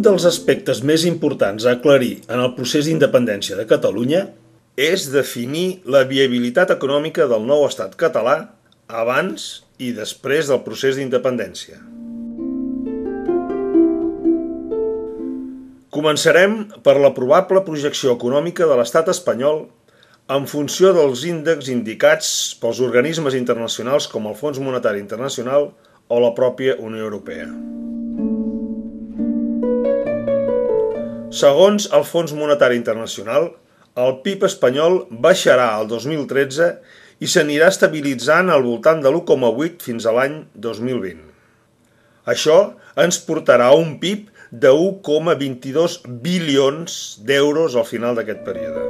dels aspectes més importants a aclarir en el procés d'independència de Catalunya és definir la viabilitat econòmica del nou estat català abans i després del procés d'independència. Començarem per la probable projecció econòmica de l'estat espanyol en funció dels índexs indicats pels organismes internacionals com el Fons Monetari Internacional o la pròpia Unió Europea. Segons el Fons Monetari Internacional, el PIB espanyol baixarà el 2013 i s'anirà estabilitzant al voltant de l'1,8 fins a l'any 2020. Això ens portarà a un PIB de 1,22 bilions d'euros al final d'aquest període.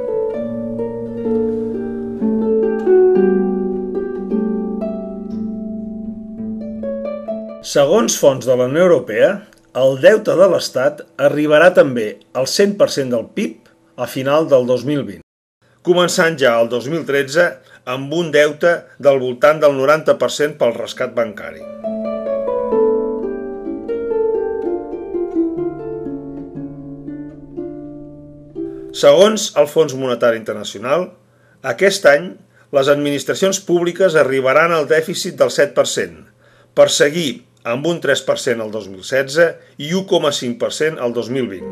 Segons fonts de la Unió Europea, el deute de l'Estat arribarà també al 100% del PIB a final del 2020, començant ja el 2013 amb un deute del voltant del 90% pel rescat bancari. Segons el Fons Monetari Internacional, aquest any les administracions públiques arribaran al dèficit del 7%, per seguir amb un 3% el 2016 i 1,5% el 2020.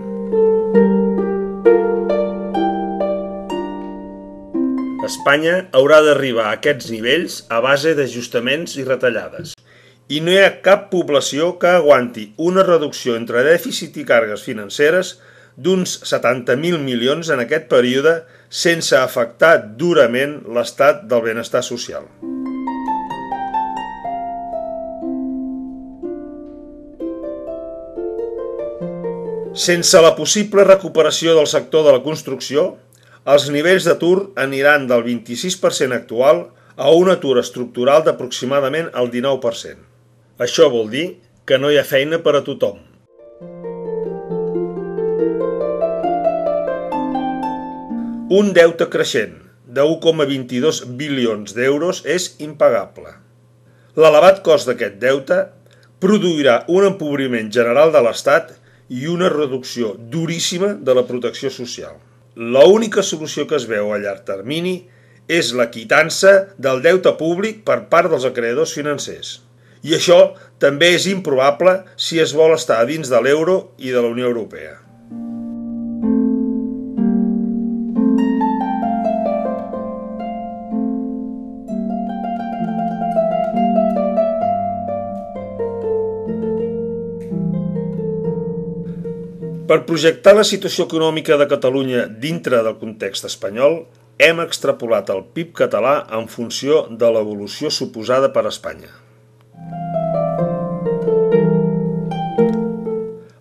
Espanya haurà d'arribar a aquests nivells a base d'ajustaments i retallades, i no hi ha cap població que aguanti una reducció entre dèficit i càrregues financeres d'uns 70.000 milions en aquest període sense afectar durament l'estat del benestar social. Sense la possible recuperació del sector de la construcció, els nivells d'atur aniran del 26% actual a un atur estructural d'aproximadament el 19%. Això vol dir que no hi ha feina per a tothom. Un deute creixent de 1,22 bilions d'euros és impagable. L'elevat cost d'aquest deute produirà un empobriment general de l'Estat i una reducció duríssima de la protecció social. L'única solució que es veu a llarg termini és la quitança del deute públic per part dels acreedors financers. I això també és improbable si es vol estar dins de l'euro i de la Unió Europea. Per projectar la situació econòmica de Catalunya dintre del context espanyol, hem extrapolat el PIB català en funció de l'evolució suposada per Espanya.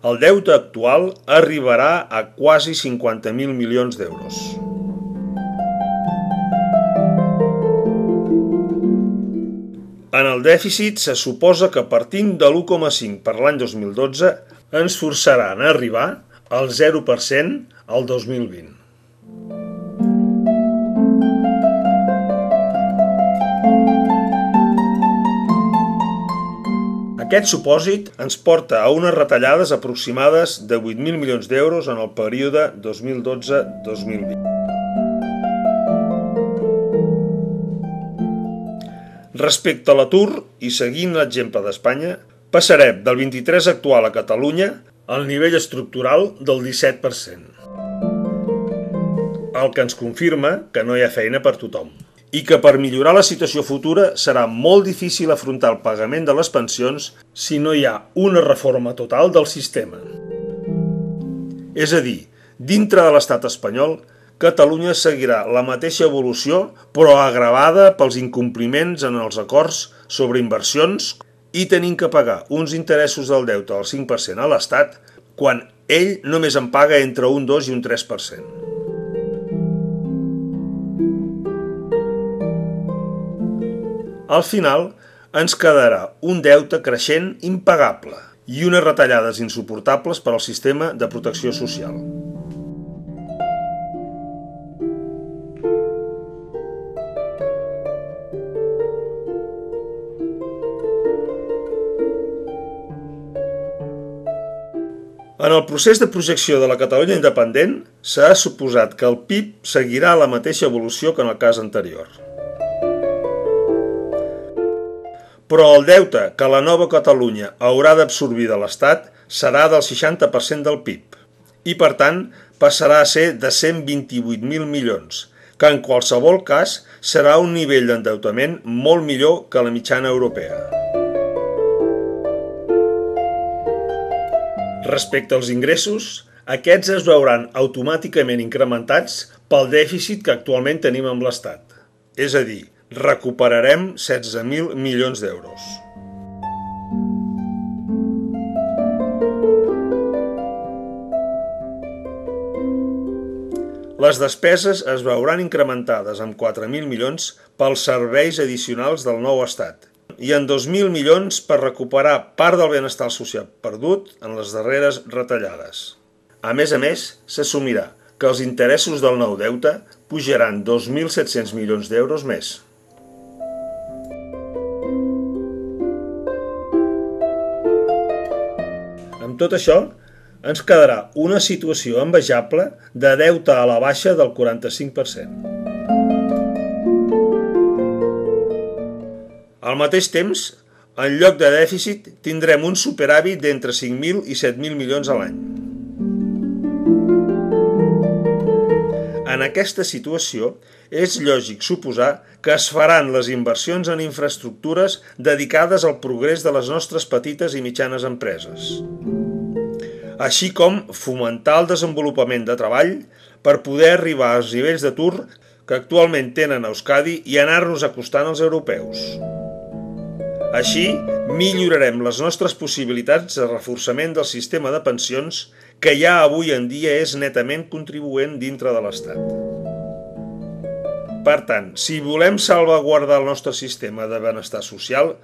El deute actual arribarà a quasi 50.000 milions d'euros. En el dèficit se suposa que partint de l'1,5 per l'any 2012 ens forçaran a arribar al 0% al 2020. Aquest supòsit ens porta a unes retallades aproximades de 8.000 milions d'euros en el període 2012-2020. Respecte a l'atur, i seguint l'exemple d'Espanya, passarem del 23% actual a Catalunya al nivell estructural del 17%. El que ens confirma que no hi ha feina per tothom i que per millorar la situació futura serà molt difícil afrontar el pagament de les pensions si no hi ha una reforma total del sistema. És a dir, dintre de l'estat espanyol, Catalunya seguirà la mateixa evolució però agravada pels incompliments en els acords sobre inversions i tenint que pagar uns interessos del deute al 5% a l'Estat, quan ell només en paga entre un 2 i un 3%. Al final, ens quedarà un deute creixent impagable i unes retallades insuportables per al sistema de protecció social. En el procés de projecció de la Catalunya independent s'ha suposat que el PIB seguirà la mateixa evolució que en el cas anterior. Però el deute que la nova Catalunya haurà d'absorbir de l'Estat serà del 60% del PIB i, per tant, passarà a ser de 128.000 milions, que en qualsevol cas serà un nivell d'endeutament molt millor que la mitjana europea. Respecte als ingressos, aquests es veuran automàticament incrementats pel dèficit que actualment tenim amb l'Estat. És a dir, recuperarem 16.000 milions d'euros. Les despeses es veuran incrementades amb 4.000 milions pels serveis addicionals del nou estat i en 2.000 milions per recuperar part del benestar social perdut en les darreres retallades. A més, s'assumirà que els interessos del nou deute pujaran 2.700 milions d'euros més. Amb tot això, ens quedarà una situació envejable de deute a la baixa del 45%. Al mateix temps, en lloc de dèficit, tindrem un superàvit d'entre 5.000 i 7.000 milions a l'any. En aquesta situació, és lògic suposar que es faran les inversions en infraestructures dedicades al progrés de les nostres petites i mitjanes empreses, així com fomentar el desenvolupament de treball per poder arribar als nivells d'atur que actualment tenen a Euskadi i anar-nos acostant als europeus. Així, millorarem les nostres possibilitats de reforçament del sistema de pensions que ja avui en dia és netament contribuent dintre de l'Estat. Per tant, si volem salvaguardar el nostre sistema de benestar social,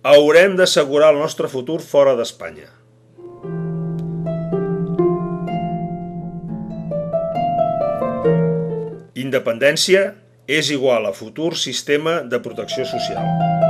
haurem d'assegurar el nostre futur fora d'Espanya. Independència és igual a futur sistema de protecció social.